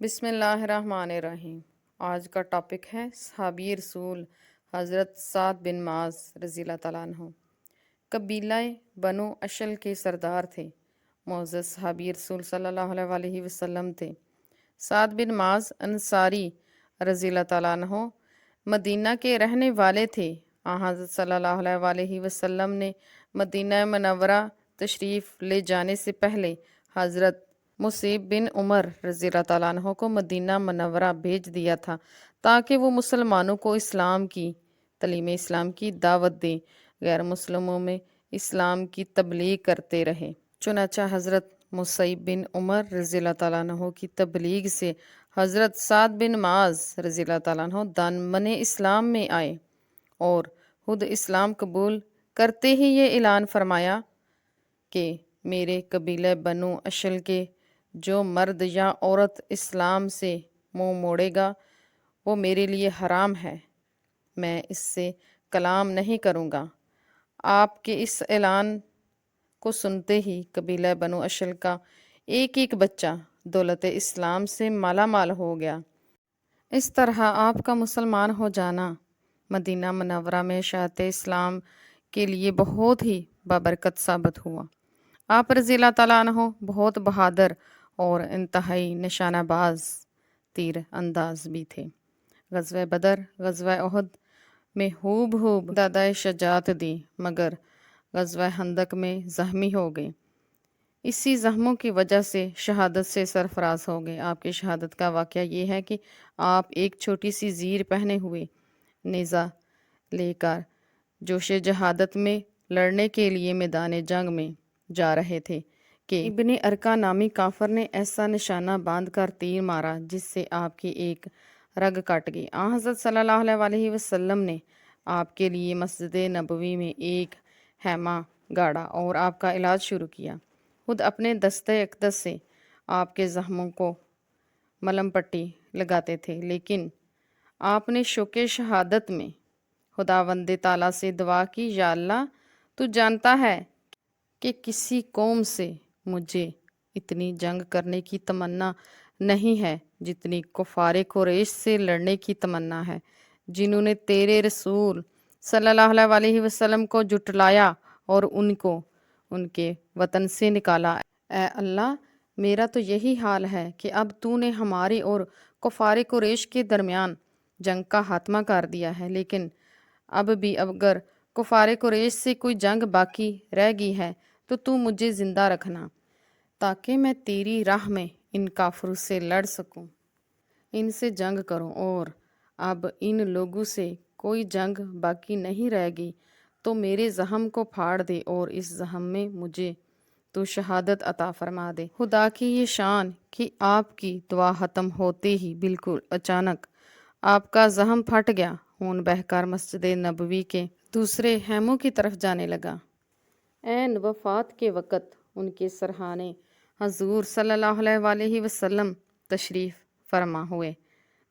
بسم اللہ الرحمن الرحیم۔ آج کا ٹاپک ہے صحابی رسول حضرت سعد بن معاذ رضی اللہ تعالیٰ عنہ۔ قبیلہ بنو اشل کے سردار تھے، معزز صحابی رسول صلی اللہ علیہ وسلم تھے۔ سعد بن معاذ انصاری رضی اللہ تعالیٰ عنہ مدینہ کے رہنے والے تھے۔ حضرت صلی اللہ علیہ وسلم نے مدینہ منورہ تشریف لے جانے سے پہلے حضرت مصعب بن عمر رضی اللہ تعالیٰ عنہ کو مدینہ منورہ بھیج دیا تھا تاکہ وہ مسلمانوں کو تعلیم اسلام کی دعوت دیں، غیر مسلموں میں اسلام کی تبلیغ کرتے رہے۔ چنانچہ حضرت مصعب بن عمر رضی اللہ تعالیٰ عنہ کی تبلیغ سے حضرت سعد بن معاذ رضی اللہ تعالیٰ عنہ دامن اسلام میں آئے اور خود اسلام قبول کرتے ہی یہ اعلان فرمایا کہ میرے قبیلہ بنو اشل کے جو مرد یا عورت اسلام سے منہ موڑے گا وہ میرے لیے حرام ہے، میں اس سے کلام نہیں کروں گا۔ آپ کے اس اعلان کو سنتے ہی قبیلہ بنو اشل کا ایک ایک بچہ دولت اسلام سے مالا مال ہو گیا۔ اس طرح آپ کا مسلمان ہو جانا مدینہ منورہ میں اشاعت اسلام کے لیے بہت ہی بابرکت ثابت ہوا۔ آپ رضی اللہ تعالیٰ عنہ بہت بہادر اور انتہائی نشانہ باز تیر انداز بھی تھے۔ غزوہ بدر، غزوہ احد میں خوب دادۂ شجاعت دی، مگر غزوہ خندق میں زخمی ہو گئے۔ اسی زخموں کی وجہ سے شہادت سے سرفراز ہو گئے۔ آپ کی شہادت کا واقعہ یہ ہے کہ آپ ایک چھوٹی سی زیر پہنے ہوئے نیزہ لے کر جوش جہادت میں لڑنے کے لیے میدان جنگ میں جا رہے تھے کہ ابن ارقا نامی کافر نے ایسا نشانہ باندھ کر تیر مارا جس سے آپ کی ایک رگ کٹ گئی۔ حضرت صلی اللہ علیہ وسلم نے آپ کے لیے مسجد نبوی میں ایک خیمہ گاڑا اور آپ کا علاج شروع کیا۔ خود اپنے دستے اقدس سے آپ کے زخموں کو ملہم پٹی لگاتے تھے، لیکن آپ نے شوق شہادت میں خداوند تعالیٰ سے دعا کی، یا اللہ تو جانتا ہے کہ کسی قوم سے مجھے اتنی جنگ کرنے کی تمنا نہیں ہے جتنی کفار قریش سے لڑنے کی تمنا ہے، جنہوں نے تیرے رسول صلی اللہ علیہ وسلم کو جھٹلایا اور ان کو ان کے وطن سے نکالا۔ اے اللہ، میرا تو یہی حال ہے کہ اب تو نے ہماری اور کفار قریش کے درمیان جنگ کا خاتمہ کر دیا ہے، لیکن اب بھی اگر کفار قریش سے کوئی جنگ باقی رہ گئی ہے تو مجھے زندہ رکھنا تاکہ میں تیری راہ میں ان کافروں سے لڑ سکوں، ان سے جنگ کروں، اور اب ان لوگوں سے کوئی جنگ باقی نہیں رہ گئی تو میرے زخم کو پھاڑ دے اور اس زخم میں مجھے تو شہادت عطا فرما دے۔ خدا کی یہ شان کہ آپ کی دعا ختم ہوتے ہی بالکل اچانک آپ کا زخم پھٹ گیا، خون بہہ کر مسجد نبوی کے دوسرے خیموں کی طرف جانے لگا۔ عین وفات کے وقت ان کے سرہانے حضور صلی اللہ علیہ وسلم تشریف فرما ہوئے۔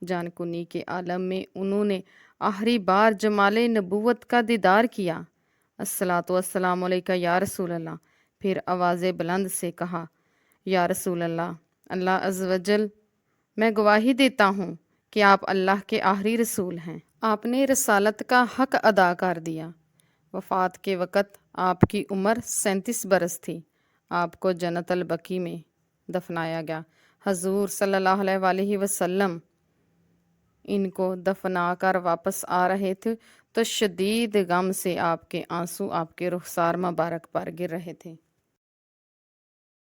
جان کنی کے عالم میں انہوں نے آخری بار جمال نبوت کا دیدار کیا۔ الصلاۃ والسلام علیکہ یا رسول اللہ۔ پھر آواز بلند سے کہا، یا رسول اللہ، اللہ عز و جل، میں گواہی دیتا ہوں کہ آپ اللہ کے آخری رسول ہیں۔ آپ نے رسالت کا حق ادا کر دیا۔ وفات کے وقت آپ کی عمر 37 برس تھی۔ آپ کو جنت البقیع میں دفنایا گیا۔ حضور صلی اللہ علیہ وسلم ان کو دفنا کر واپس آ رہے تھے تو شدید غم سے آپ کے آنسو آپ کے رخسار مبارک پر گر رہے تھے۔